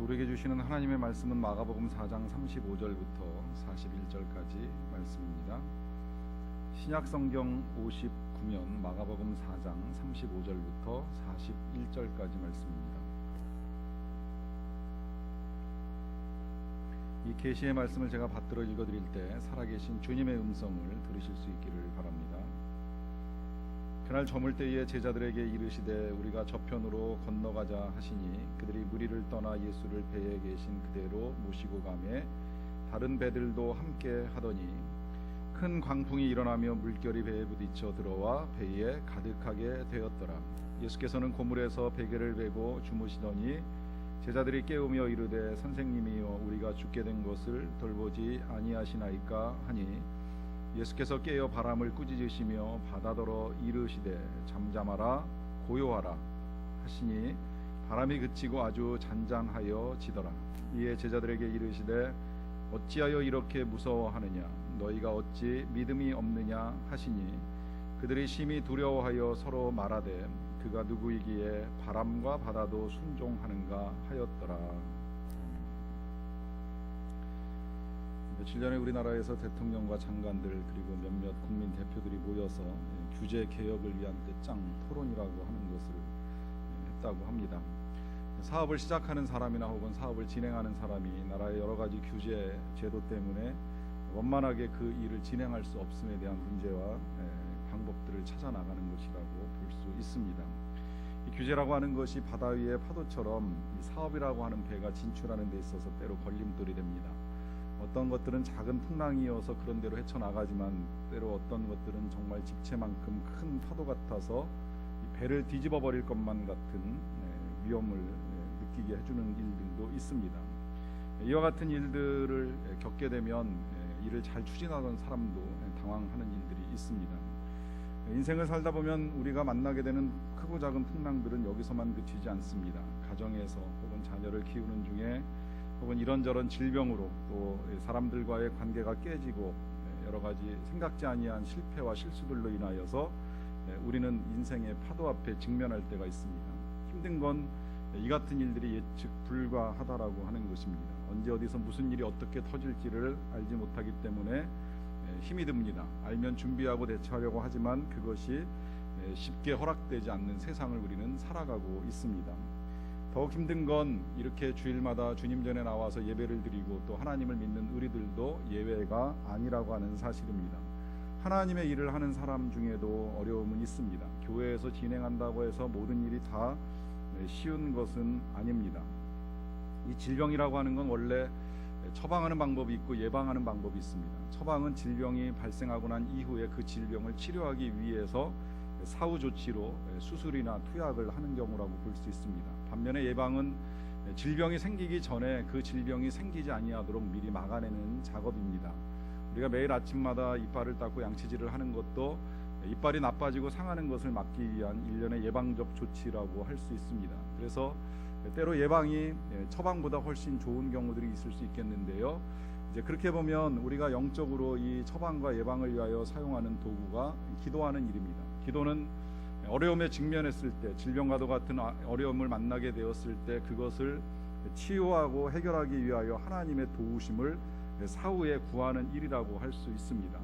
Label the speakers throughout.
Speaker 1: 우리에게 주시는 하나님의 말씀은 마가복음 4장 35절부터 41절까지 말씀입니다. 신약성경 59면 마가복음 4장 35절부터 41절까지 말씀입니다. 이 계시의 말씀을 제가 받들어 읽어드릴 때 살아계신 주님의 음성을 들으실 수 있기를 바랍니다. 그날 저물 때에 제자들에게 이르시되 우리가 저편으로 건너가자 하시니 그들이 무리를 떠나 예수를 배에 계신 그대로 모시고 가매 다른 배들도 함께 하더니 큰 광풍이 일어나며 물결이 배에 부딪혀 들어와 배에 가득하게 되었더라. 예수께서는 고물에서 베개를 베고 주무시더니 제자들이 깨우며 이르되 선생님이여 우리가 죽게 된 것을 돌보지 아니하시나이까 하니 예수께서 깨어 바람을 꾸짖으시며 바다더러 이르시되 잠잠하라 고요하라 하시니 바람이 그치고 아주 잔잔하여 지더라. 이에 제자들에게 이르시되 어찌하여 이렇게 무서워하느냐 너희가 어찌 믿음이 없느냐 하시니 그들이 심히 두려워하여 서로 말하되 그가 누구이기에 바람과 바다도 순종하는가 하였더라. 며칠 전에 우리나라에서 대통령과 장관들 그리고 몇몇 국민 대표들이 모여서 규제 개혁을 위한 끝장 토론이라고 하는 것을 했다고 합니다. 사업을 시작하는 사람이나 혹은 사업을 진행하는 사람이 나라의 여러 가지 규제 제도 때문에 원만하게 그 일을 진행할 수 없음에 대한 문제와 방법들을 찾아 나가는 것이라고 볼 수 있습니다. 이 규제라고 하는 것이 바다 위의 파도처럼 이 사업이라고 하는 배가 진출하는 데 있어서 때로 걸림돌이 됩니다. 어떤 것들은 작은 풍랑이어서 그런 대로 헤쳐나가지만 때로 어떤 것들은 정말 집채만큼 큰 파도 같아서 이 배를 뒤집어 버릴 것만 같은 위험을 느끼게 해주는 일들도 있습니다. 이와 같은 일들을 겪게 되면 이를 잘 추진하던 사람도 당황하는 일들이 있습니다. 인생을 살다 보면 우리가 만나게 되는 크고 작은 풍랑들은 여기서만 그치지 않습니다. 가정에서 혹은 자녀를 키우는 중에 혹은 이런저런 질병으로 또 사람들과의 관계가 깨지고 여러 가지 생각지 아니한 실패와 실수들로 인하여서 우리는 인생의 파도 앞에 직면할 때가 있습니다. 힘든 건 이 같은 일들이 예측 불가하다라고 하는 것입니다. 언제 어디서 무슨 일이 어떻게 터질지를 알지 못하기 때문에 힘이 듭니다. 알면 준비하고 대처하려고 하지만 그것이 쉽게 허락되지 않는 세상을 우리는 살아가고 있습니다. 더욱 힘든 건 이렇게 주일마다 주님 전에 나와서 예배를 드리고 또 하나님을 믿는 우리들도 예외가 아니라고 하는 사실입니다. 하나님의 일을 하는 사람 중에도 어려움은 있습니다. 교회에서 진행한다고 해서 모든 일이 다 쉬운 것은 아닙니다. 이 질병이라고 하는 건 원래 처방하는 방법이 있고 예방하는 방법이 있습니다. 처방은 질병이 발생하고 난 이후에 그 질병을 치료하기 위해서 사후 조치로 수술이나 투약을 하는 경우라고 볼 수 있습니다. 반면에 예방은 질병이 생기기 전에 그 질병이 생기지 아니하도록 미리 막아내는 작업입니다. 우리가 매일 아침마다 이빨을 닦고 양치질을 하는 것도 이빨이 나빠지고 상하는 것을 막기 위한 일련의 예방적 조치라고 할 수 있습니다. 그래서 때로 예방이 처방보다 훨씬 좋은 경우들이 있을 수 있겠는데요. 이제 그렇게 보면 우리가 영적으로 이 처방과 예방을 위하여 사용하는 도구가 기도하는 일입니다. 기도는 어려움에 직면했을 때, 질병과도 같은 어려움을 만나게 되었을 때 그것을 치유하고 해결하기 위하여 하나님의 도우심을 사후에 구하는 일이라고 할 수 있습니다.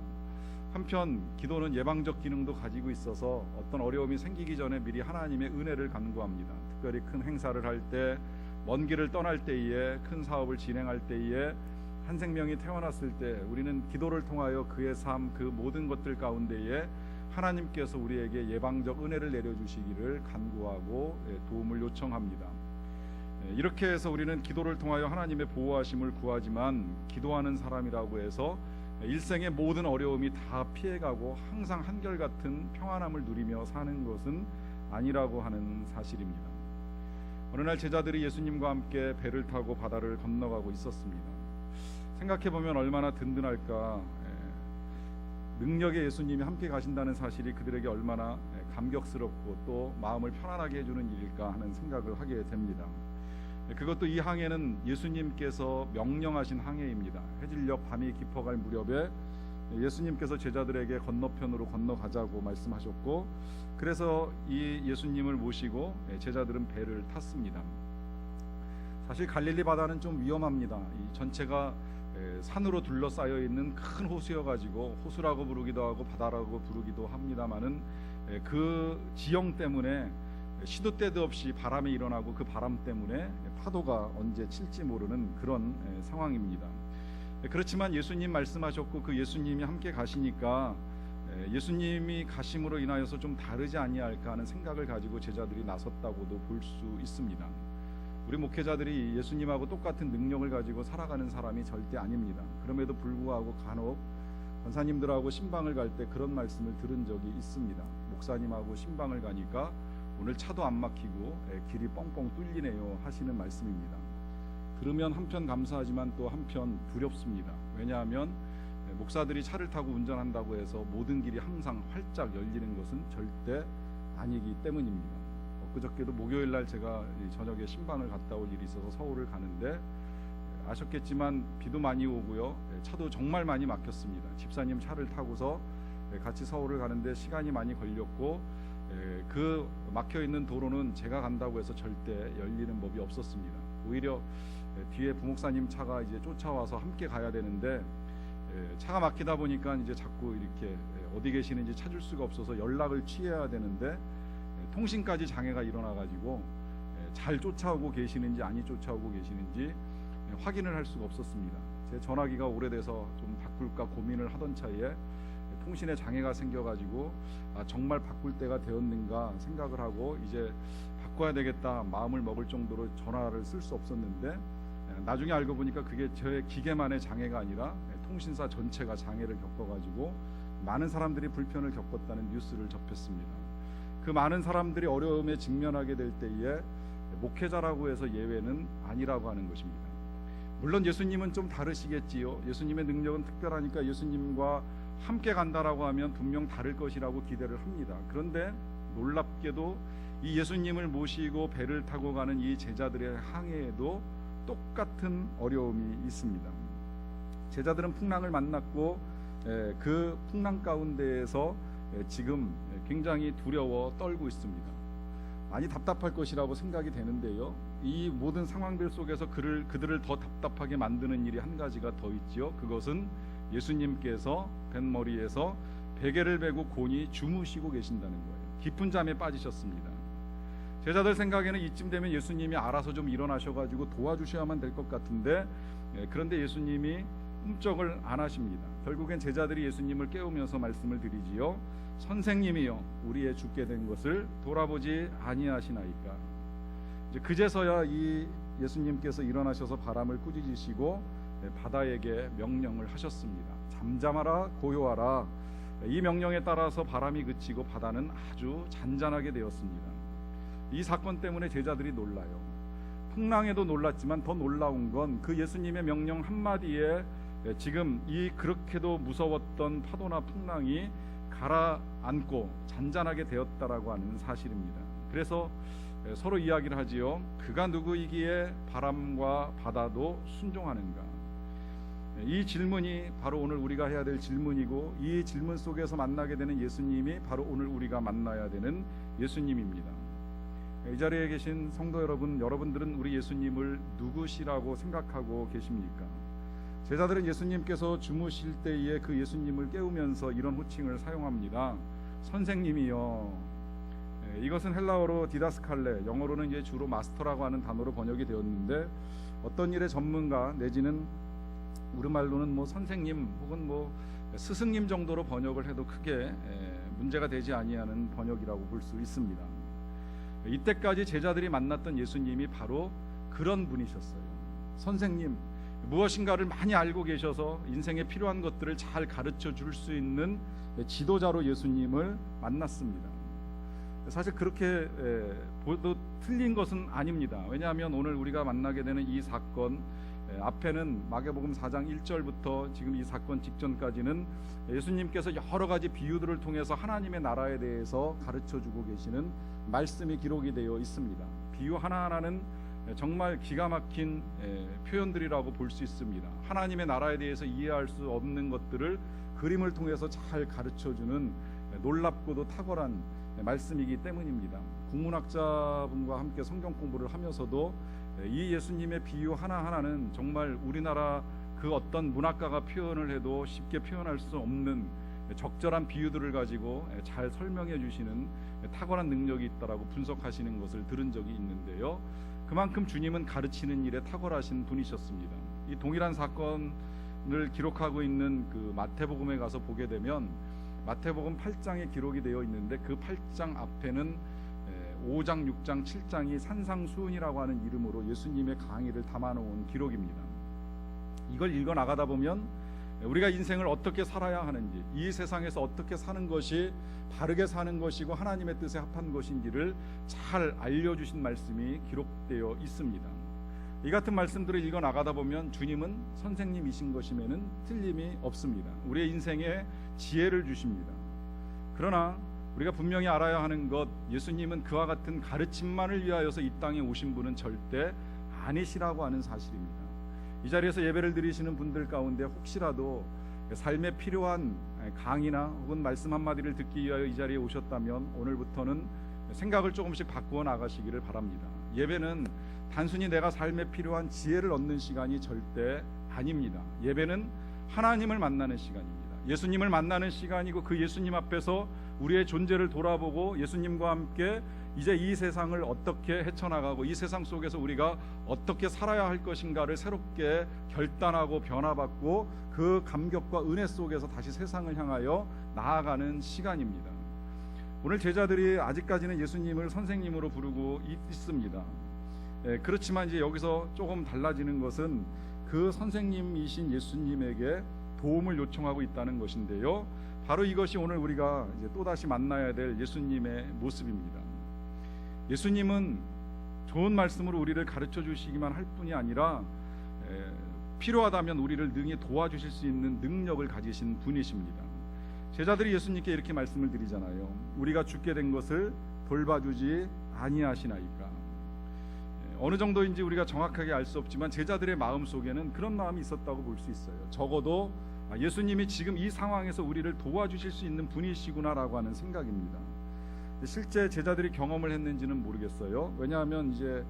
Speaker 1: 한편 기도는 예방적 기능도 가지고 있어서 어떤 어려움이 생기기 전에 미리 하나님의 은혜를 간구합니다. 특별히 큰 행사를 할 때, 먼 길을 떠날 때에, 큰 사업을 진행할 때에, 한 생명이 태어났을 때 우리는 기도를 통하여 그의 삶, 그 모든 것들 가운데에 하나님께서 우리에게 예방적 은혜를 내려주시기를 간구하고 도움을 요청합니다. 이렇게 해서 우리는 기도를 통하여 하나님의 보호하심을 구하지만 기도하는 사람이라고 해서 일생의 모든 어려움이 다 피해가고 항상 한결같은 평안함을 누리며 사는 것은 아니라고 하는 사실입니다. 어느 날 제자들이 예수님과 함께 배를 타고 바다를 건너가고 있었습니다. 생각해보면 얼마나 든든할까. 능력의 예수님이 함께 가신다는 사실이 그들에게 얼마나 감격스럽고 또 마음을 편안하게 해주는 일일까 하는 생각을 하게 됩니다. 그것도 이 항해는 예수님께서 명령하신 항해입니다. 해질녘 밤이 깊어갈 무렵에 예수님께서 제자들에게 건너편으로 건너가자고 말씀하셨고, 그래서 이 예수님을 모시고 제자들은 배를 탔습니다. 사실 갈릴리 바다는 좀 위험합니다. 이 전체가 산으로 둘러싸여 있는 큰 호수여 가지고 호수라고 부르기도 하고 바다라고 부르기도 합니다마는 그 지형 때문에 시도 때도 없이 바람이 일어나고 그 바람 때문에 파도가 언제 칠지 모르는 그런 상황입니다. 그렇지만 예수님 말씀하셨고 그 예수님이 함께 가시니까 예수님이 가심으로 인하여서 좀 다르지 아니할까 하는 생각을 가지고 제자들이 나섰다고도 볼 수 있습니다. 우리 목회자들이 예수님하고 똑같은 능력을 가지고 살아가는 사람이 절대 아닙니다. 그럼에도 불구하고 간혹 권사님들하고 신방을 갈 때 그런 말씀을 들은 적이 있습니다. 목사님하고 신방을 가니까 오늘 차도 안 막히고 길이 뻥뻥 뚫리네요 하시는 말씀입니다. 들으면 한편 감사하지만 또 한편 두렵습니다. 왜냐하면 목사들이 차를 타고 운전한다고 해서 모든 길이 항상 활짝 열리는 것은 절대 아니기 때문입니다. 그저께도 목요일날 제가 저녁에 신방을 갔다 올 일이 있어서 서울을 가는데 아셨겠지만 비도 많이 오고요, 차도 정말 많이 막혔습니다. 집사님 차를 타고서 같이 서울을 가는데 시간이 많이 걸렸고 그 막혀있는 도로는 제가 간다고 해서 절대 열리는 법이 없었습니다. 오히려 뒤에 부목사님 차가 이제 쫓아와서 함께 가야 되는데 차가 막히다 보니까 이제 자꾸 이렇게 어디 계시는지 찾을 수가 없어서 연락을 취해야 되는데 통신까지 장애가 일어나가지고 잘 쫓아오고 계시는지 아니 쫓아오고 계시는지 확인을 할 수가 없었습니다. 제 전화기가 오래돼서 좀 바꿀까 고민을 하던 차에 통신에 장애가 생겨가지고 정말 바꿀 때가 되었는가 생각을 하고 이제 바꿔야 되겠다 마음을 먹을 정도로 전화를 쓸 수 없었는데 나중에 알고 보니까 그게 제 기계만의 장애가 아니라 통신사 전체가 장애를 겪어가지고 많은 사람들이 불편을 겪었다는 뉴스를 접했습니다. 그 많은 사람들이 어려움에 직면하게 될 때에 목회자라고 해서 예외는 아니라고 하는 것입니다. 물론 예수님은 좀 다르시겠지요. 예수님의 능력은 특별하니까 예수님과 함께 간다라고 하면 분명 다를 것이라고 기대를 합니다. 그런데 놀랍게도 이 예수님을 모시고 배를 타고 가는 이 제자들의 항해에도 똑같은 어려움이 있습니다. 제자들은 풍랑을 만났고 그 풍랑 가운데에서 지금 굉장히 두려워 떨고 있습니다. 많이 답답할 것이라고 생각이 되는데요, 이 모든 상황들 속에서 그들을 더 답답하게 만드는 일이 한 가지가 더 있지요. 그것은 예수님께서 뱃머리에서 베개를 베고 곤히 주무시고 계신다는 거예요. 깊은 잠에 빠지셨습니다. 제자들 생각에는 이쯤 되면 예수님이 알아서 좀 일어나셔가지고 도와주셔야만 될 것 같은데 그런데 예수님이 꿈쩍을 안 하십니다. 결국엔 제자들이 예수님을 깨우면서 말씀을 드리지요. 선생님이여, 우리의 죽게 된 것을 돌아보지 아니하시나이까. 이제 그제서야 이 예수님께서 일어나셔서 바람을 꾸짖으시고 바다에게 명령을 하셨습니다. 잠잠하라, 고요하라. 이 명령에 따라서 바람이 그치고 바다는 아주 잔잔하게 되었습니다. 이 사건 때문에 제자들이 놀라요. 풍랑에도 놀랐지만 더 놀라운 건 그 예수님의 명령 한마디에 지금 이 그렇게도 무서웠던 파도나 풍랑이 가라앉고 잔잔하게 되었다라고 하는 사실입니다. 그래서 서로 이야기를 하지요. 그가 누구이기에 바람과 바다도 순종하는가? 이 질문이 바로 오늘 우리가 해야 될 질문이고, 이 질문 속에서 만나게 되는 예수님이 바로 오늘 우리가 만나야 되는 예수님입니다. 이 자리에 계신 성도 여러분, 여러분들은 우리 예수님을 누구시라고 생각하고 계십니까? 제자들은 예수님께서 주무실 때에 그 예수님을 깨우면서 이런 호칭을 사용합니다. 선생님이여. 이것은 헬라어로 디다스칼레, 영어로는 이제 주로 마스터라고 하는 단어로 번역이 되었는데, 어떤 일의 전문가 내지는 우리말로는 뭐 선생님 혹은 뭐 스승님 정도로 번역을 해도 크게 문제가 되지 아니하는 번역이라고 볼 수 있습니다. 이때까지 제자들이 만났던 예수님이 바로 그런 분이셨어요. 선생님, 무엇인가를 많이 알고 계셔서 인생에 필요한 것들을 잘 가르쳐 줄 수 있는 지도자로 예수님을 만났습니다. 사실 그렇게 보도 틀린 것은 아닙니다. 왜냐하면 오늘 우리가 만나게 되는 이 사건 앞에는 마가복음 4장 1절부터 지금 이 사건 직전까지는 예수님께서 여러 가지 비유들을 통해서 하나님의 나라에 대해서 가르쳐주고 계시는 말씀이 기록이 되어 있습니다. 비유 하나하나는 정말 기가 막힌 표현들이라고 볼 수 있습니다. 하나님의 나라에 대해서 이해할 수 없는 것들을 그림을 통해서 잘 가르쳐주는 놀랍고도 탁월한 말씀이기 때문입니다. 국문학자분과 함께 성경 공부를 하면서도 이 예수님의 비유 하나하나는 정말 우리나라 그 어떤 문학가가 표현을 해도 쉽게 표현할 수 없는 적절한 비유들을 가지고 잘 설명해 주시는 탁월한 능력이 있다라고 분석하시는 것을 들은 적이 있는데요. 그만큼 주님은 가르치는 일에 탁월하신 분이셨습니다. 이 동일한 사건을 기록하고 있는 그 마태복음에 가서 보게 되면 마태복음 8장에 기록이 되어 있는데 그 8장 앞에는 5장, 6장, 7장이 산상수훈이라고 하는 이름으로 예수님의 강의를 담아놓은 기록입니다. 이걸 읽어 나가다 보면 우리가 인생을 어떻게 살아야 하는지, 이 세상에서 어떻게 사는 것이 바르게 사는 것이고 하나님의 뜻에 합한 것인지를 잘 알려주신 말씀이 기록되어 있습니다. 이 같은 말씀들을 읽어 나가다 보면 주님은 선생님이신 것임에는 틀림이 없습니다. 우리의 인생에 지혜를 주십니다. 그러나 우리가 분명히 알아야 하는 것, 예수님은 그와 같은 가르침만을 위하여서 이 땅에 오신 분은 절대 아니시라고 하는 사실입니다. 이 자리에서 예배를 드리시는 분들 가운데 혹시라도 삶에 필요한 강의나 혹은 말씀 한마디를 듣기 위하여 이 자리에 오셨다면 오늘부터는 생각을 조금씩 바꾸어 나가시기를 바랍니다. 예배는 단순히 내가 삶에 필요한 지혜를 얻는 시간이 절대 아닙니다. 예배는 하나님을 만나는 시간입니다. 예수님을 만나는 시간이고 그 예수님 앞에서 우리의 존재를 돌아보고 예수님과 함께 이제 이 세상을 어떻게 헤쳐나가고 이 세상 속에서 우리가 어떻게 살아야 할 것인가를 새롭게 결단하고 변화받고 그 감격과 은혜 속에서 다시 세상을 향하여 나아가는 시간입니다. 오늘 제자들이 아직까지는 예수님을 선생님으로 부르고 있습니다. 그렇지만 이제 여기서 조금 달라지는 것은 그 선생님이신 예수님에게 도움을 요청하고 있다는 것인데요. 바로 이것이 오늘 우리가 이제 또다시 만나야 될 예수님의 모습입니다. 예수님은 좋은 말씀으로 우리를 가르쳐 주시기만 할 뿐이 아니라 필요하다면 우리를 능히 도와주실 수 있는 능력을 가지신 분이십니다. 제자들이 예수님께 이렇게 말씀을 드리잖아요. 우리가 죽게 된 것을 돌봐주지 아니하시나이까. 어느 정도인지 우리가 정확하게 알 수 없지만 제자들의 마음 속에는 그런 마음이 있었다고 볼 수 있어요. 적어도 예수님이 지금 이 상황에서 우리를 도와주실 수 있는 분이시구나라고 하는 생각입니다. 실제 제자들이 경험을 했는지는 모르겠어요. 왜냐하면 이제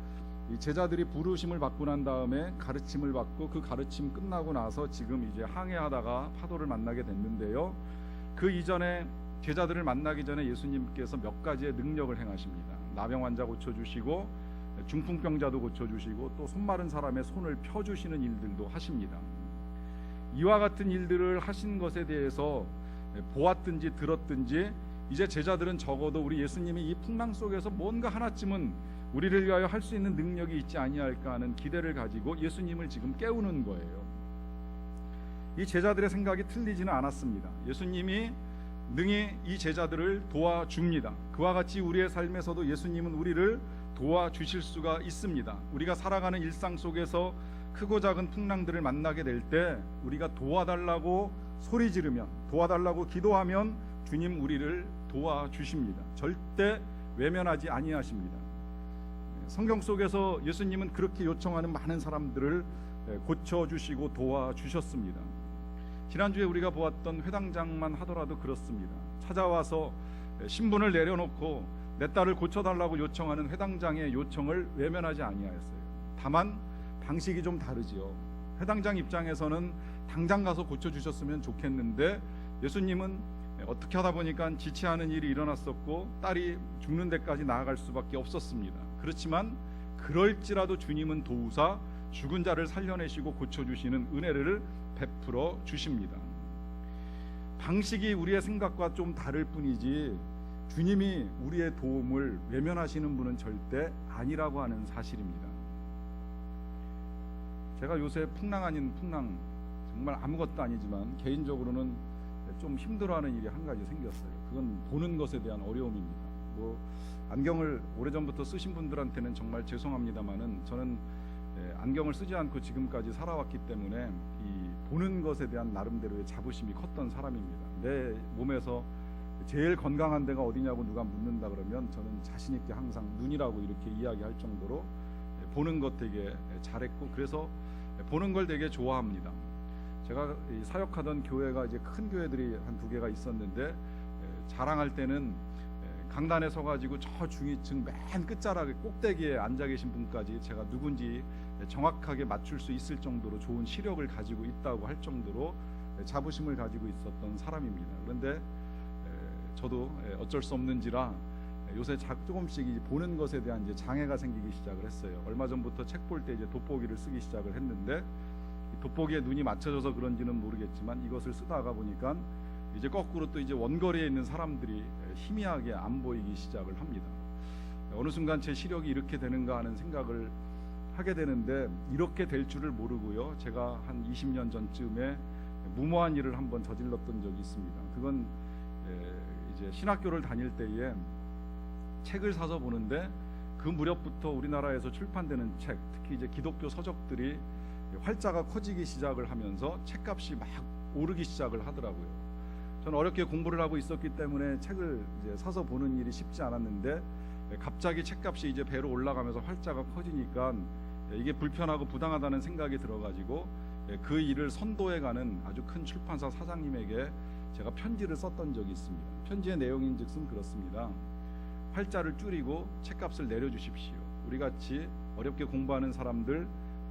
Speaker 1: 이 제자들이 부르심을 받고 난 다음에 가르침을 받고 그 가르침 끝나고 나서 지금 이제 항해하다가 파도를 만나게 됐는데요. 그 이전에 제자들을 만나기 전에 예수님께서 몇 가지의 능력을 행하십니다. 나병 환자 고쳐주시고 중풍병자도 고쳐주시고 또 손 마른 사람의 손을 펴주시는 일들도 하십니다. 이와 같은 일들을 하신 것에 대해서 보았든지 들었든지 이제 제자들은 적어도 우리 예수님이 이 풍랑 속에서 뭔가 하나쯤은 우리를 위하여 할 수 있는 능력이 있지 아니할까 하는 기대를 가지고 예수님을 지금 깨우는 거예요. 이 제자들의 생각이 틀리지는 않았습니다. 예수님이 능히 이 제자들을 도와줍니다. 그와 같이 우리의 삶에서도 예수님은 우리를 도와주실 수가 있습니다. 우리가 살아가는 일상 속에서 크고 작은 풍랑들을 만나게 될 때 우리가 도와달라고 소리 지르면, 도와달라고 기도하면 주님 우리를 도와주십니다. 절대 외면하지 아니하십니다. 성경 속에서 예수님은 그렇게 요청하는 많은 사람들을 고쳐주시고 도와주셨습니다. 지난주에 우리가 보았던 회당장만 하더라도 그렇습니다. 찾아와서 신분을 내려놓고 내 딸을 고쳐달라고 요청하는 회당장의 요청을 외면하지 아니하였어요. 다만 방식이 좀 다르지요. 회당장 입장에서는 당장 가서 고쳐주셨으면 좋겠는데 예수님은 어떻게 하다 보니까 지체하는 일이 일어났었고 딸이 죽는 데까지 나아갈 수밖에 없었습니다. 그렇지만 그럴지라도 주님은 도우사 죽은 자를 살려내시고 고쳐주시는 은혜를 베풀어 주십니다. 방식이 우리의 생각과 좀 다를 뿐이지 주님이 우리의 도움을 외면하시는 분은 절대 아니라고 하는 사실입니다. 제가 요새 풍랑 아닌 풍랑, 정말 아무것도 아니지만 개인적으로는 좀 힘들어하는 일이 한 가지 생겼어요. 그건 보는 것에 대한 어려움입니다. 안경을 오래전부터 쓰신 분들한테는 정말 죄송합니다만은 저는 안경을 쓰지 않고 지금까지 살아왔기 때문에 이 보는 것에 대한 나름대로의 자부심이 컸던 사람입니다. 내 몸에서 제일 건강한 데가 어디냐고 누가 묻는다 그러면 저는 자신 있게 항상 눈이라고 이렇게 이야기할 정도로 보는 것 되게 잘했고, 그래서 보는 걸 되게 좋아합니다. 제가 사역하던 교회가 이제 큰 교회들이 한 2개가 있었는데 자랑할 때는 강단에 서가지고 저 중위층 맨 끝자락에 꼭대기에 앉아 계신 분까지 제가 누군지 정확하게 맞출 수 있을 정도로 좋은 시력을 가지고 있다고 할 정도로 자부심을 가지고 있었던 사람입니다. 그런데 저도 어쩔 수 없는지라 요새 조금씩 보는 것에 대한 이제 장애가 생기기 시작을 했어요. 얼마 전부터 책 볼 때 이제 돋보기를 쓰기 시작을 했는데 돋보기에 눈이 맞춰져서 그런지는 모르겠지만 이것을 쓰다가 보니까 이제 거꾸로 또 이제 원거리에 있는 사람들이 희미하게 안 보이기 시작을 합니다. 어느 순간 제 시력이 이렇게 되는가 하는 생각을 하게 되는데 이렇게 될 줄을 모르고요. 제가 한 20년 전쯤에 무모한 일을 한번 저질렀던 적이 있습니다. 그건 이제 신학교를 다닐 때에 책을 사서 보는데 그 무렵부터 우리나라에서 출판되는 책, 특히 이제 기독교 서적들이 활자가 커지기 시작을 하면서 책값이 막 오르기 시작을 하더라고요. 저는 어렵게 공부를 하고 있었기 때문에 책을 이제 사서 보는 일이 쉽지 않았는데 갑자기 책값이 이제 배로 올라가면서 활자가 커지니까 이게 불편하고 부당하다는 생각이 들어가지고 그 일을 선도해가는 아주 큰 출판사 사장님에게 제가 편지를 썼던 적이 있습니다. 편지의 내용인즉슨 그렇습니다. 활자를 줄이고 책값을 내려주십시오. 우리같이 어렵게 공부하는 사람들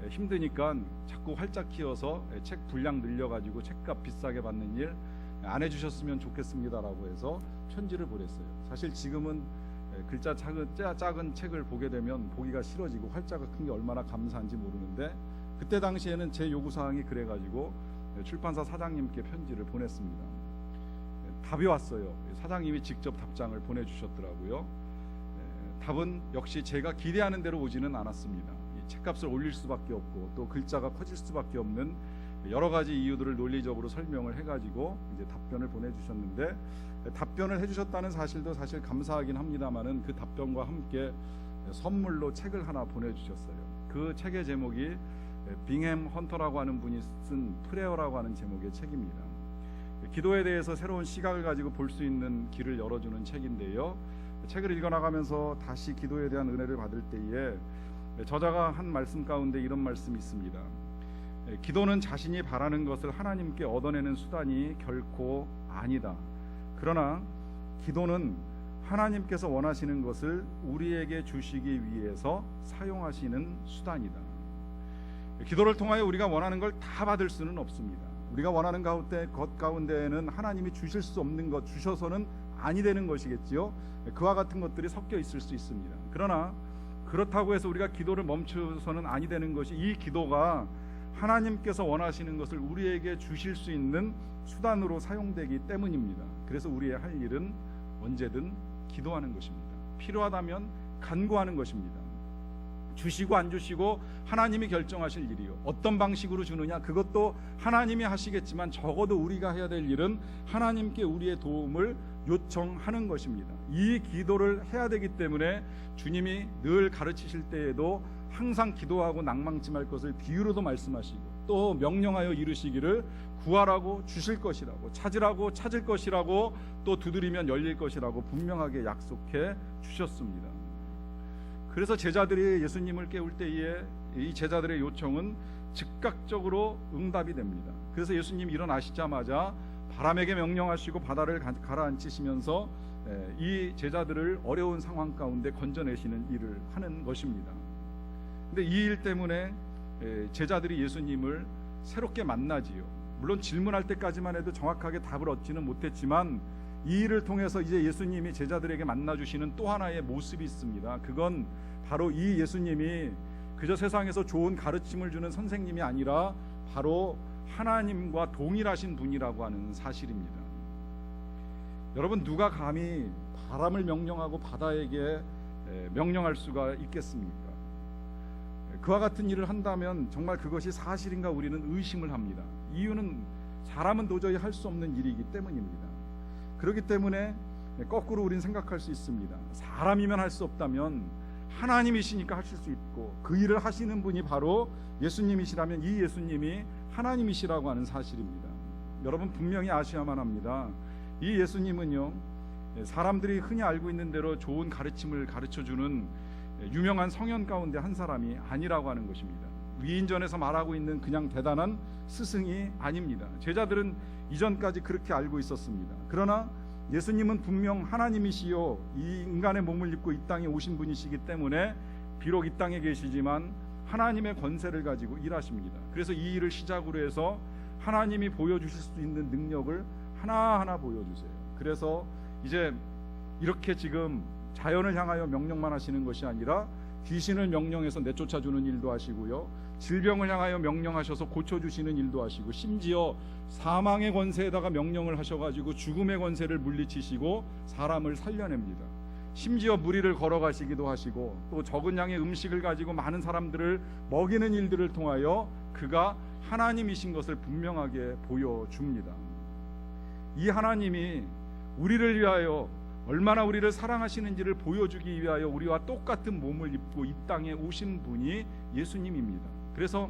Speaker 1: 힘드니까 자꾸 활자 키워서 책 분량 늘려가지고 책값 비싸게 받는 일 안 해주셨으면 좋겠습니다라고 해서 편지를 보냈어요. 사실 지금은 글자 작은 책을 보게 되면 보기가 싫어지고 활자가 큰 게 얼마나 감사한지 모르는데 그때 당시에는 제 요구사항이 그래가지고 출판사 사장님께 편지를 보냈습니다. 답이 왔어요. 사장님이 직접 답장을 보내주셨더라고요. 답은 역시 제가 기대하는 대로 오지는 않았습니다. 책값을 올릴 수밖에 없고 또 글자가 커질 수밖에 없는 여러 가지 이유들을 논리적으로 설명을 해가지고 이제 답변을 보내주셨는데 답변을 해주셨다는 사실도 사실 감사하긴 합니다만은 그 답변과 함께 선물로 책을 하나 보내주셨어요. 그 책의 제목이 빙햄 헌터라고 하는 분이 쓴 프레어라고 하는 제목의 책입니다. 기도에 대해서 새로운 시각을 가지고 볼 수 있는 길을 열어주는 책인데요. 책을 읽어나가면서 다시 기도에 대한 은혜를 받을 때에 저자가 한 말씀 가운데 이런 말씀이 있습니다. 기도는 자신이 바라는 것을 하나님께 얻어내는 수단이 결코 아니다. 그러나 기도는 하나님께서 원하시는 것을 우리에게 주시기 위해서 사용하시는 수단이다. 기도를 통하여 우리가 원하는 걸 다 받을 수는 없습니다. 우리가 원하는 것 가운데에는 하나님이 주실 수 없는 것, 주셔서는 아니 되는 것이겠지요. 그와 같은 것들이 섞여 있을 수 있습니다. 그러나 그렇다고 해서 우리가 기도를 멈춰서는 아니 되는 것이 이 기도가 하나님께서 원하시는 것을 우리에게 주실 수 있는 수단으로 사용되기 때문입니다. 그래서 우리의 할 일은 언제든 기도하는 것입니다. 필요하다면 간구하는 것입니다. 주시고 안 주시고 하나님이 결정하실 일이요. 어떤 방식으로 주느냐 그것도 하나님이 하시겠지만 적어도 우리가 해야 될 일은 하나님께 우리의 도움을 요청하는 것입니다. 이 기도를 해야 되기 때문에 주님이 늘 가르치실 때에도 항상 기도하고 낭망치 말 것을 비유로도 말씀하시고 또 명령하여 이르시기를 구하라고 주실 것이라고 찾으라고 찾을 것이라고 또 두드리면 열릴 것이라고 분명하게 약속해 주셨습니다. 그래서 제자들이 예수님을 깨울 때에 이 제자들의 요청은 즉각적으로 응답이 됩니다. 그래서 예수님이 일어나시자마자 바람에게 명령하시고 바다를 가라앉히시면서 이 제자들을 어려운 상황 가운데 건져내시는 일을 하는 것입니다. 근데 이 일 때문에 제자들이 예수님을 새롭게 만나지요. 물론 질문할 때까지만 해도 정확하게 답을 얻지는 못했지만 이 일을 통해서 이제 예수님이 제자들에게 만나주시는 또 하나의 모습이 있습니다. 그건 바로 이 예수님이 그저 세상에서 좋은 가르침을 주는 선생님이 아니라 바로 하나님과 동일하신 분이라고 하는 사실입니다. 여러분, 누가 감히 바람을 명령하고 바다에게 명령할 수가 있겠습니까? 그와 같은 일을 한다면 정말 그것이 사실인가 우리는 의심을 합니다. 이유는 사람은 도저히 할 수 없는 일이기 때문입니다. 그렇기 때문에 거꾸로 우리는 생각할 수 있습니다. 사람이면 할 수 없다면 하나님이시니까 하실 수 있고 그 일을 하시는 분이 바로 예수님이시라면 이 예수님이 하나님이시라고 하는 사실입니다. 여러분 분명히 아셔야만 합니다. 이 예수님은요, 사람들이 흔히 알고 있는 대로 좋은 가르침을 가르쳐주는 유명한 성현 가운데 한 사람이 아니라고 하는 것입니다. 위인전에서 말하고 있는 그냥 대단한 스승이 아닙니다. 제자들은 이전까지 그렇게 알고 있었습니다. 그러나 예수님은 분명 하나님이시요 이 인간의 몸을 입고 이 땅에 오신 분이시기 때문에 비록 이 땅에 계시지만 하나님의 권세를 가지고 일하십니다. 그래서 이 일을 시작으로 해서 하나님이 보여주실 수 있는 능력을 하나하나 보여주세요. 그래서 이제 이렇게 지금 자연을 향하여 명령만 하시는 것이 아니라 귀신을 명령해서 내쫓아주는 일도 하시고요, 질병을 향하여 명령하셔서 고쳐주시는 일도 하시고, 심지어 사망의 권세에다가 명령을 하셔가지고 죽음의 권세를 물리치시고 사람을 살려냅니다. 심지어 무리를 걸어가시기도 하시고, 또 적은 양의 음식을 가지고 많은 사람들을 먹이는 일들을 통하여 그가 하나님이신 것을 분명하게 보여줍니다. 이 하나님이 우리를 위하여 얼마나 우리를 사랑하시는지를 보여주기 위하여 우리와 똑같은 몸을 입고 이 땅에 오신 분이 예수님입니다. 그래서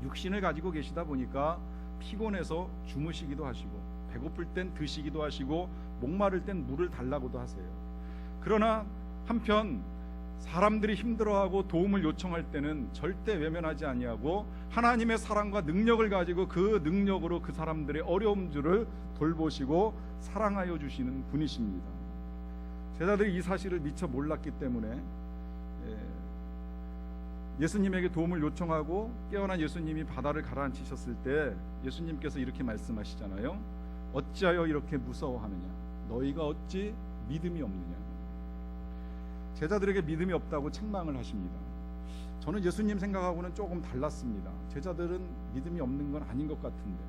Speaker 1: 육신을 가지고 계시다 보니까 피곤해서 주무시기도 하시고, 배고플 땐 드시기도 하시고, 목마를 땐 물을 달라고도 하세요. 그러나 한편 사람들이 힘들어하고 도움을 요청할 때는 절대 외면하지 아니하고 하나님의 사랑과 능력을 가지고 그 능력으로 그 사람들의 어려움들을 돌보시고 사랑하여 주시는 분이십니다. 제자들이 이 사실을 미처 몰랐기 때문에 예수님에게 도움을 요청하고 깨어난 예수님이 바다를 가라앉히셨을 때 예수님께서 이렇게 말씀하시잖아요. 어찌하여 이렇게 무서워하느냐? 너희가 어찌 믿음이 없느냐? 제자들에게 믿음이 없다고 책망을 하십니다. 저는 예수님 생각하고는 조금 달랐습니다. 제자들은 믿음이 없는 건 아닌 것 같은데,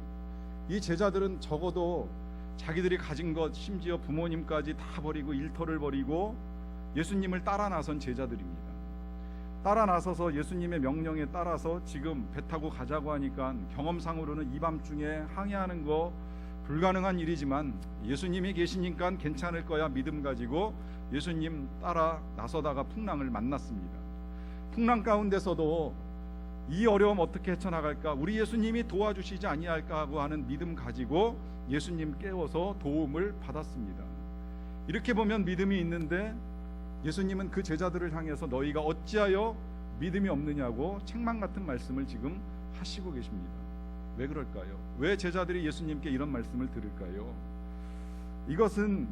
Speaker 1: 이 제자들은 적어도 자기들이 가진 것, 심지어 부모님까지 다 버리고 일터를 버리고 예수님을 따라 나선 제자들입니다. 따라 나서서 예수님의 명령에 따라서 지금 배 타고 가자고 하니까 경험상으로는 이 밤중에 항해하는 거 불가능한 일이지만 예수님이 계시니까 괜찮을 거야 믿음 가지고 예수님 따라 나서다가 풍랑을 만났습니다. 풍랑 가운데서도 이 어려움 어떻게 헤쳐나갈까, 우리 예수님이 도와주시지 아니할까 하고 하는 믿음 가지고 예수님 깨워서 도움을 받았습니다. 이렇게 보면 믿음이 있는데 예수님은 그 제자들을 향해서 너희가 어찌하여 믿음이 없느냐고 책망 같은 말씀을 지금 하시고 계십니다. 왜 그럴까요? 왜 제자들이 예수님께 이런 말씀을 들을까요? 이것은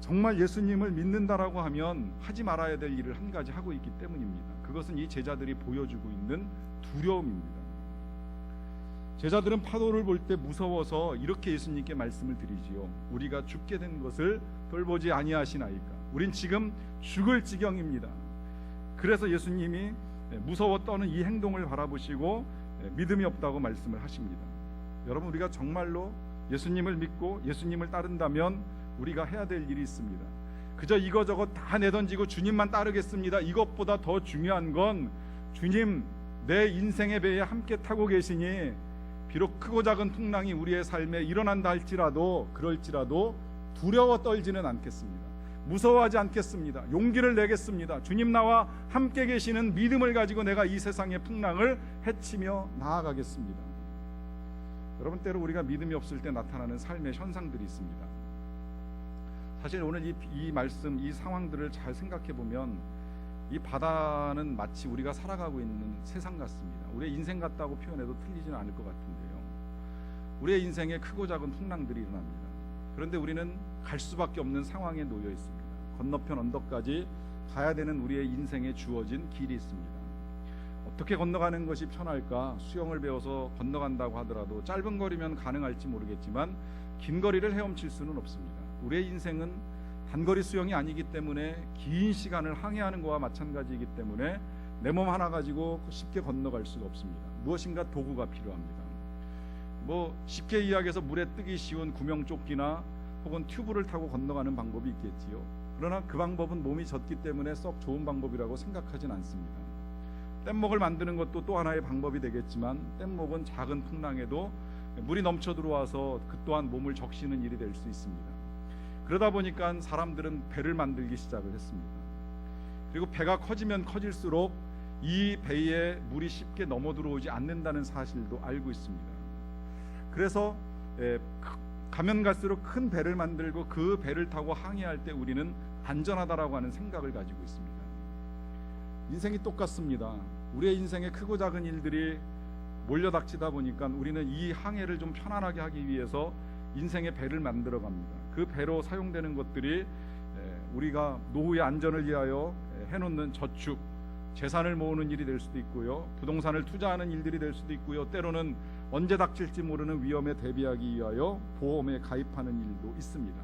Speaker 1: 정말 예수님을 믿는다라고 하면 하지 말아야 될 일을 한 가지 하고 있기 때문입니다. 그것은 이 제자들이 보여주고 있는 두려움입니다. 제자들은 파도를 볼 때 무서워서 이렇게 예수님께 말씀을 드리지요. 우리가 죽게 된 것을 돌보지 아니하시나이까? 우린 지금 죽을 지경입니다. 그래서 예수님이 무서워 떠는 이 행동을 바라보시고 믿음이 없다고 말씀을 하십니다. 여러분, 우리가 정말로 예수님을 믿고 예수님을 따른다면 우리가 해야 될 일이 있습니다. 그저 이거저거 다 내던지고 주님만 따르겠습니다, 이것보다 더 중요한 건 주님 내 인생의 배에 함께 타고 계시니 비록 크고 작은 풍랑이 우리의 삶에 일어난다 할지라도 그럴지라도 두려워 떨지는 않겠습니다. 무서워하지 않겠습니다. 용기를 내겠습니다. 주님 나와 함께 계시는 믿음을 가지고 내가 이 세상의 풍랑을 헤치며 나아가겠습니다. 여러분, 때로 우리가 믿음이 없을 때 나타나는 삶의 현상들이 있습니다. 사실 오늘 이 말씀, 이 상황들을 잘 생각해 보면 이 바다는 마치 우리가 살아가고 있는 세상 같습니다. 우리의 인생 같다고 표현해도 틀리지는 않을 것 같은데요. 우리의 인생에 크고 작은 풍랑들이 일어납니다. 그런데 우리는 갈 수밖에 없는 상황에 놓여 있습니다. 건너편 언덕까지 가야 되는 우리의 인생에 주어진 길이 있습니다. 어떻게 건너가는 것이 편할까? 수영을 배워서 건너간다고 하더라도 짧은 거리면 가능할지 모르겠지만 긴 거리를 헤엄칠 수는 없습니다. 우리의 인생은 단거리 수영이 아니기 때문에 긴 시간을 항해하는 것과 마찬가지이기 때문에 내 몸 하나 가지고 쉽게 건너갈 수가 없습니다. 무엇인가 도구가 필요합니다. 쉽게 이야기해서 물에 뜨기 쉬운 구명조끼나 혹은 튜브를 타고 건너가는 방법이 있겠지요. 그러나 그 방법은 몸이 젖기 때문에 썩 좋은 방법이라고 생각하진 않습니다. 뗏목을 만드는 것도 또 하나의 방법이 되겠지만 뗏목은 작은 풍랑에도 물이 넘쳐 들어와서 그 또한 몸을 적시는 일이 될 수 있습니다. 그러다 보니까 사람들은 배를 만들기 시작을 했습니다. 그리고 배가 커지면 커질수록 이 배에 물이 쉽게 넘어 들어오지 않는다는 사실도 알고 있습니다. 그래서 가면 갈수록 큰 배를 만들고 그 배를 타고 항해할 때 우리는 안전하다라고 하는 생각을 가지고 있습니다. 인생이 똑같습니다. 우리의 인생에 크고 작은 일들이 몰려닥치다 보니까 우리는 이 항해를 좀 편안하게 하기 위해서 인생의 배를 만들어 갑니다. 그 배로 사용되는 것들이 우리가 노후의 안전을 위하여 해놓는 저축, 재산을 모으는 일이 될 수도 있고요, 부동산을 투자하는 일들이 될 수도 있고요, 때로는 언제 닥칠지 모르는 위험에 대비하기 위하여 보험에 가입하는 일도 있습니다.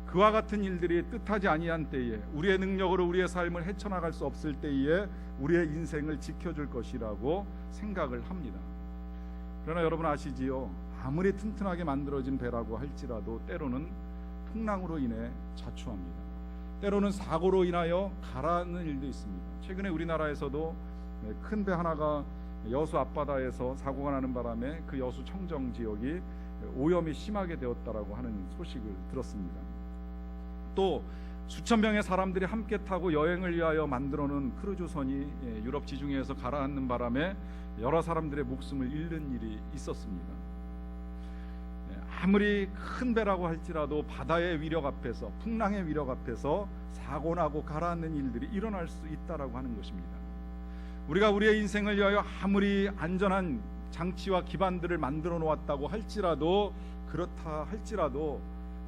Speaker 1: 그와 같은 일들이 뜻하지 아니한 때에, 우리의 능력으로 우리의 삶을 헤쳐나갈 수 없을 때에 우리의 인생을 지켜줄 것이라고 생각을 합니다. 그러나 여러분 아시지요? 아무리 튼튼하게 만들어진 배라고 할지라도 때로는 풍랑으로 인해 자초합니다. 때로는 사고로 인하여 가라앉는 일도 있습니다. 최근에 우리나라에서도 큰 배 하나가 여수 앞바다에서 사고가 나는 바람에 그 여수 청정 지역이 오염이 심하게 되었다라고 하는 소식을 들었습니다. 또 수천 명의 사람들이 함께 타고 여행을 위하여 만들어놓은 크루즈선이 유럽 지중해에서 가라앉는 바람에 여러 사람들의 목숨을 잃는 일이 있었습니다. 아무리 큰 배라고 할지라도 바다의 위력 앞에서, 풍랑의 위력 앞에서 사고나고 가라앉는 일들이 일어날 수 있다라고 하는 것입니다. 우리가 우리의 인생을 위하여 아무리 안전한 장치와 기반들을 만들어 놓았다고 할지라도, 그렇다 할지라도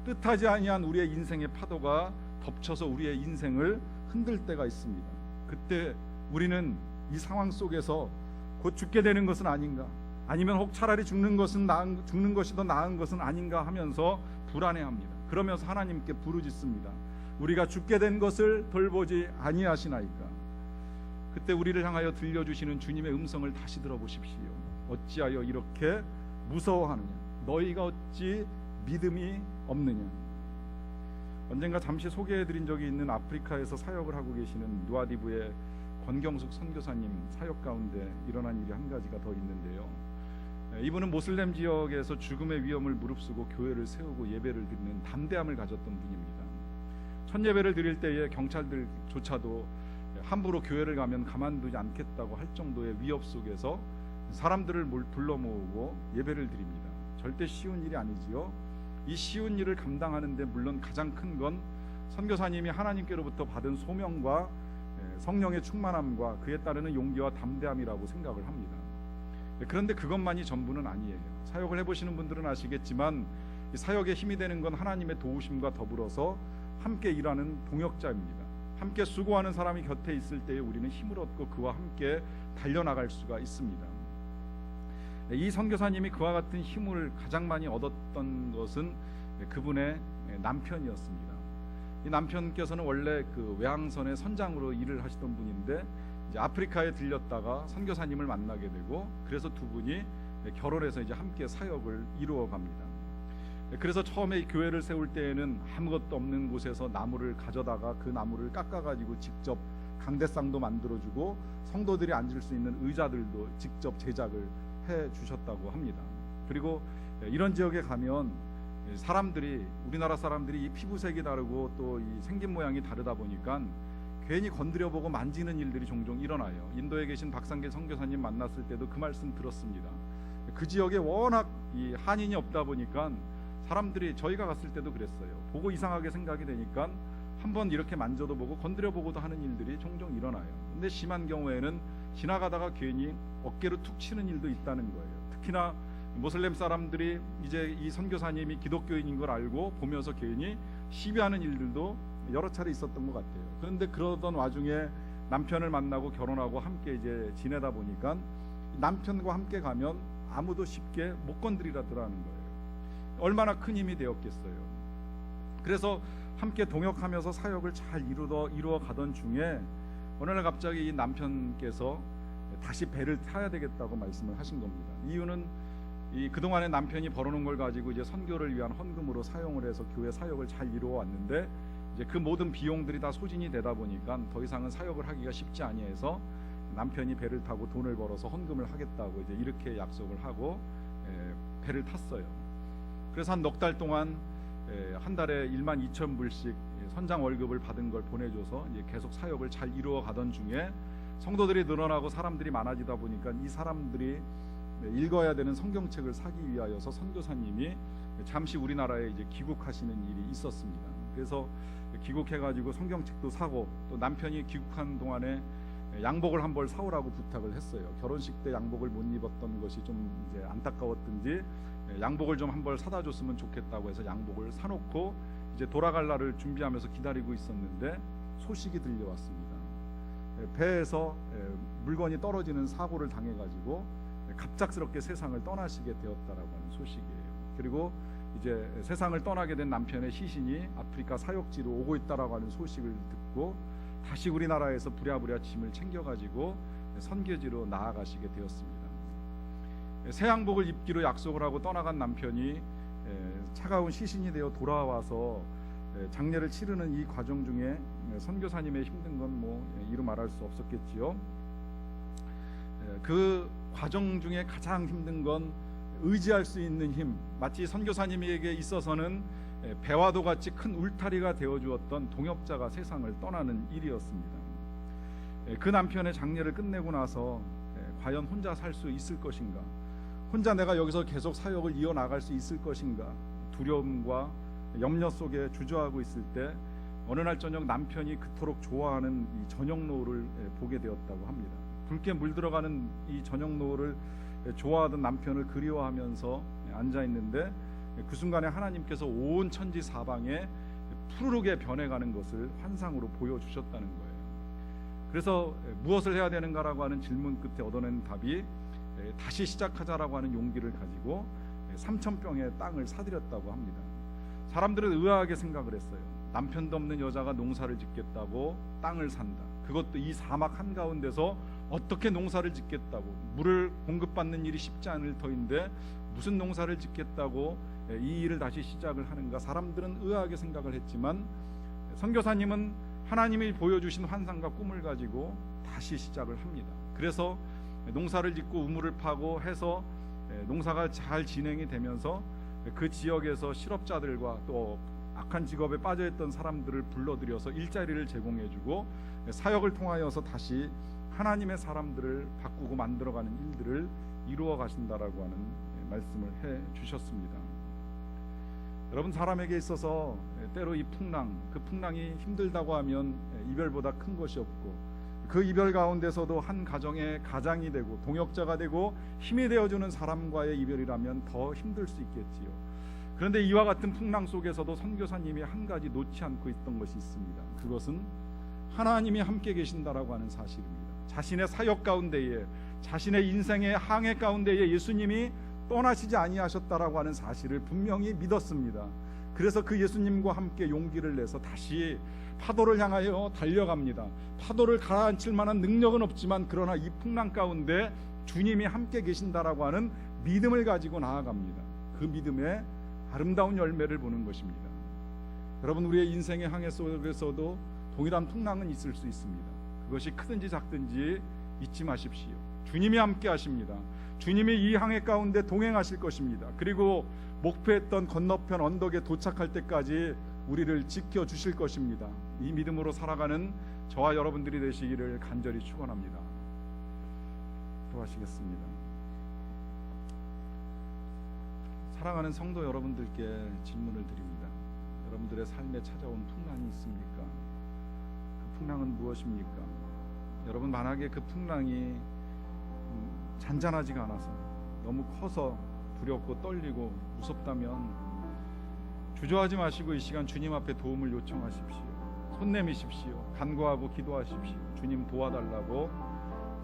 Speaker 1: 뜻하지 아니한 우리의 인생의 파도가 덮쳐서 우리의 인생을 흔들 때가 있습니다. 그때 우리는 이 상황 속에서 곧 죽게 되는 것은 아닌가, 아니면 혹 차라리 죽는 것이 더 나은 것은 아닌가 하면서 불안해합니다. 그러면서 하나님께 부르짖습니다. 우리가 죽게 된 것을 돌보지 아니하시나이까. 그때 우리를 향하여 들려주시는 주님의 음성을 다시 들어보십시오. 어찌하여 이렇게 무서워하느냐, 너희가 어찌 믿음이 없느냐. 언젠가 잠시 소개해드린 적이 있는 아프리카에서 사역을 하고 계시는 누아디브의 권경숙 선교사님 사역 가운데 일어난 일이 한 가지가 더 있는데요, 이분은 모슬렘 지역에서 죽음의 위험을 무릅쓰고 교회를 세우고 예배를 드리는 담대함을 가졌던 분입니다. 첫 예배를 드릴 때에 경찰들조차도 함부로 교회를 가면 가만두지 않겠다고 할 정도의 위협 속에서 사람들을 불러 모으고 예배를 드립니다. 절대 쉬운 일이 아니지요. 이 쉬운 일을 감당하는데 물론 가장 큰 건 선교사님이 하나님께로부터 받은 소명과 성령의 충만함과 그에 따르는 용기와 담대함이라고 생각을 합니다. 그런데 그것만이 전부는 아니에요. 사역을 해보시는 분들은 아시겠지만 이 사역에 힘이 되는 건 하나님의 도우심과 더불어서 함께 일하는 동역자입니다. 함께 수고하는 사람이 곁에 있을 때에 우리는 힘을 얻고 그와 함께 달려나갈 수가 있습니다. 이 선교사님이 그와 같은 힘을 가장 많이 얻었던 것은 그분의 남편이었습니다. 이 남편께서는 원래 그 외항선의 선장으로 일을 하시던 분인데 이제 아프리카에 들렸다가 선교사님을 만나게 되고, 그래서 두 분이 결혼해서 이제 함께 사역을 이루어 갑니다. 그래서 처음에 교회를 세울 때에는 아무것도 없는 곳에서 나무를 가져다가 그 나무를 깎아가지고 직접 강대상도 만들어주고 성도들이 앉을 수 있는 의자들도 직접 제작을 해주셨다고 합니다. 그리고 이런 지역에 가면 사람들이, 우리나라 사람들이 이 피부색이 다르고 또 이 생긴 모양이 다르다 보니까 괜히 건드려보고 만지는 일들이 종종 일어나요. 인도에 계신 박상길 선교사님 만났을 때도 그 말씀 들었습니다. 그 지역에 워낙 이 한인이 없다 보니까 사람들이, 저희가 갔을 때도 그랬어요. 보고 이상하게 생각이 되니까 한번 이렇게 만져도 보고 건드려보고도 하는 일들이 종종 일어나요. 근데 심한 경우에는 지나가다가 괜히 어깨로 툭 치는 일도 있다는 거예요. 특히나 모슬렘 사람들이 이제 이 선교사님이 기독교인인 걸 알고 보면서 괜히 시비하는 일들도 여러 차례 있었던 것 같아요. 그런데 그러던 와중에 남편을 만나고 결혼하고 함께 이제 지내다 보니까 남편과 함께 가면 아무도 쉽게 못 건드리라더라는 거예요. 얼마나 큰 힘이 되었겠어요. 그래서 함께 동역하면서 사역을 잘 이루어 가던 중에 어느 날 갑자기 이 남편께서 다시 배를 타야 되겠다고 말씀을 하신 겁니다. 이유는 이 그동안에 남편이 벌어놓은 걸 가지고 이제 선교를 위한 헌금으로 사용을 해서 교회 사역을 잘 이루어 왔는데, 이제 그 모든 비용들이 다 소진이 되다 보니까 더 이상은 사역을 하기가 쉽지 아니해서 남편이 배를 타고 돈을 벌어서 헌금을 하겠다고 이제 이렇게 약속을 하고 배를 탔어요. 그래서 한 넉 달 동안 한 달에 12,000불씩 선장 월급을 받은 걸 보내줘서 이제 계속 사역을 잘 이루어 가던 중에 성도들이 늘어나고 사람들이 많아지다 보니까 이 사람들이 읽어야 되는 성경책을 사기 위하여서 선교사님이 잠시 우리나라에 이제 귀국하시는 일이 있었습니다. 그래서 귀국해가지고 성경책도 사고, 또 남편이 귀국한 동안에 양복을 한 벌 사오라고 부탁을 했어요. 결혼식 때 양복을 못 입었던 것이 좀 이제 안타까웠든지 양복을 좀 한 벌 사다 줬으면 좋겠다고 해서 양복을 사놓고 이제 돌아갈 날을 준비하면서 기다리고 있었는데 소식이 들려왔습니다. 배에서 물건이 떨어지는 사고를 당해가지고 갑작스럽게 세상을 떠나시게 되었다라고 하는 소식이에요. 그리고 이제 세상을 떠나게 된 남편의 시신이 아프리카 사역지로 오고 있다라고 하는 소식을 듣고 다시 우리나라에서 부랴부랴 짐을 챙겨가지고 선교지로 나아가시게 되었습니다. 새 양복을 입기로 약속을 하고 떠나간 남편이 차가운 시신이 되어 돌아와서 장례를 치르는 이 과정 중에 선교사님의 힘든 건 뭐 이루 말할 수 없었겠지요. 그 과정 중에 가장 힘든 건 의지할 수 있는 힘, 마치 선교사님에게 있어서는 배와도 같이 큰 울타리가 되어주었던 동역자가 세상을 떠나는 일이었습니다. 그 남편의 장례를 끝내고 나서 과연 혼자 살 수 있을 것인가, 혼자 내가 여기서 계속 사역을 이어나갈 수 있을 것인가, 두려움과 염려 속에 주저하고 있을 때 어느 날 저녁 남편이 그토록 좋아하는 이 저녁 노을을 보게 되었다고 합니다. 붉게 물들어가는 이 저녁 노을을 좋아하던 남편을 그리워하면서 앉아 있는데 그 순간에 하나님께서 온 천지 사방에 푸르르게 변해가는 것을 환상으로 보여주셨다는 거예요. 그래서 무엇을 해야 되는가라고 하는 질문 끝에 얻어낸 답이 다시 시작하자라고 하는 용기를 가지고 3,000평의 땅을 사들였다고 합니다. 사람들은 의아하게 생각을 했어요. 남편도 없는 여자가 농사를 짓겠다고 땅을 산다. 그것도 이 사막 한가운데서 어떻게 농사를 짓겠다고, 물을 공급받는 일이 쉽지 않을 터인데 무슨 농사를 짓겠다고 이 일을 다시 시작을 하는가. 사람들은 의아하게 생각을 했지만 선교사님은 하나님이 보여주신 환상과 꿈을 가지고 다시 시작을 합니다. 그래서 농사를 짓고 우물을 파고 해서 농사가 잘 진행이 되면서 그 지역에서 실업자들과 또 악한 직업에 빠져있던 사람들을 불러들여서 일자리를 제공해주고 사역을 통하여서 다시 하나님의 사람들을 바꾸고 만들어가는 일들을 이루어 가신다라고 하는 말씀을 해주셨습니다. 여러분, 사람에게 있어서 때로 이 풍랑, 그 풍랑이 힘들다고 하면 이별보다 큰 것이 없고, 그 이별 가운데서도 한 가정의 가장이 되고 동역자가 되고 힘이 되어주는 사람과의 이별이라면 더 힘들 수 있겠지요. 그런데 이와 같은 풍랑 속에서도 선교사님이 한 가지 놓지 않고 있던 것이 있습니다. 그것은 하나님이 함께 계신다라고 하는 사실입니다. 자신의 사역 가운데에, 자신의 인생의 항해 가운데에 예수님이 떠나시지 아니하셨다라고 하는 사실을 분명히 믿었습니다. 그래서 그 예수님과 함께 용기를 내서 다시 파도를 향하여 달려갑니다. 파도를 가라앉힐 만한 능력은 없지만 그러나 이 풍랑 가운데 주님이 함께 계신다라고 하는 믿음을 가지고 나아갑니다. 그 믿음의 아름다운 열매를 보는 것입니다. 여러분, 우리의 인생의 항해 속에서도 동일한 풍랑은 있을 수 있습니다. 그것이 크든지 작든지 잊지 마십시오. 주님이 함께 하십니다. 주님이 이 항해 가운데 동행하실 것입니다. 그리고 목표했던 건너편 언덕에 도착할 때까지 우리를 지켜주실 것입니다. 이 믿음으로 살아가는 저와 여러분들이 되시기를 간절히 축원합니다. 기도하시겠습니다. 사랑하는 성도 여러분들께 질문을 드립니다. 여러분들의 삶에 찾아온 풍랑이 있습니까? 그 풍랑은 무엇입니까? 여러분, 만약에 그 풍랑이 잔잔하지가 않아서 너무 커서 두렵고 떨리고 무섭다면 주저하지 마시고 이 시간 주님 앞에 도움을 요청하십시오. 손 내미십시오. 간구하고 기도하십시오. 주님 도와달라고,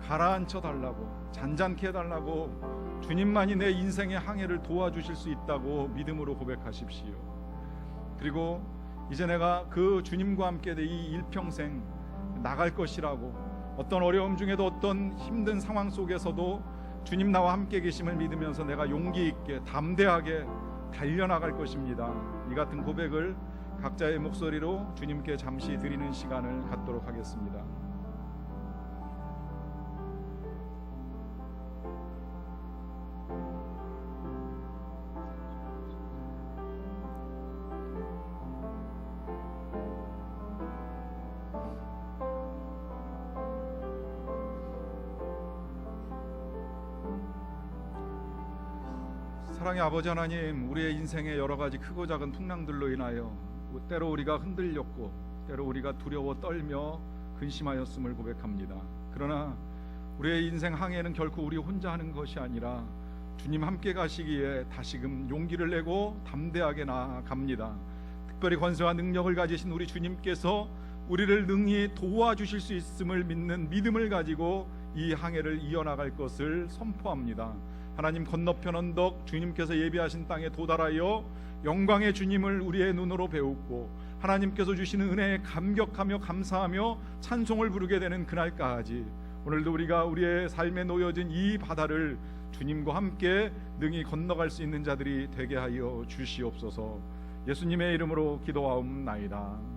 Speaker 1: 가라앉혀 달라고, 잔잔케 해달라고, 주님만이 내 인생의 항해를 도와주실 수 있다고 믿음으로 고백하십시오. 그리고 이제 내가 그 주님과 함께 이 일평생 나갈 것이라고, 어떤 어려움 중에도 어떤 힘든 상황 속에서도 주님 나와 함께 계심을 믿으면서 내가 용기 있게 담대하게 달려나갈 것입니다. 이 같은 고백을 각자의 목소리로 주님께 잠시 드리는 시간을 갖도록 하겠습니다. 사랑의 아버지 하나님, 우리의 인생의 여러 가지 크고 작은 풍랑들로 인하여 때로 우리가 흔들렸고 때로 우리가 두려워 떨며 근심하였음을 고백합니다. 그러나 우리의 인생 항해는 결코 우리 혼자 하는 것이 아니라 주님 함께 가시기에 다시금 용기를 내고 담대하게 나아갑니다. 특별히 권세와 능력을 가지신 우리 주님께서 우리를 능히 도와주실 수 있음을 믿는 믿음을 가지고 이 항해를 이어나갈 것을 선포합니다. 하나님 건너편 언덕 주님께서 예비하신 땅에 도달하여 영광의 주님을 우리의 눈으로 배우고 하나님께서 주시는 은혜에 감격하며 감사하며 찬송을 부르게 되는 그날까지 오늘도 우리가 우리의 삶에 놓여진 이 바다를 주님과 함께 능히 건너갈 수 있는 자들이 되게 하여 주시옵소서. 예수님의 이름으로 기도하옵나이다.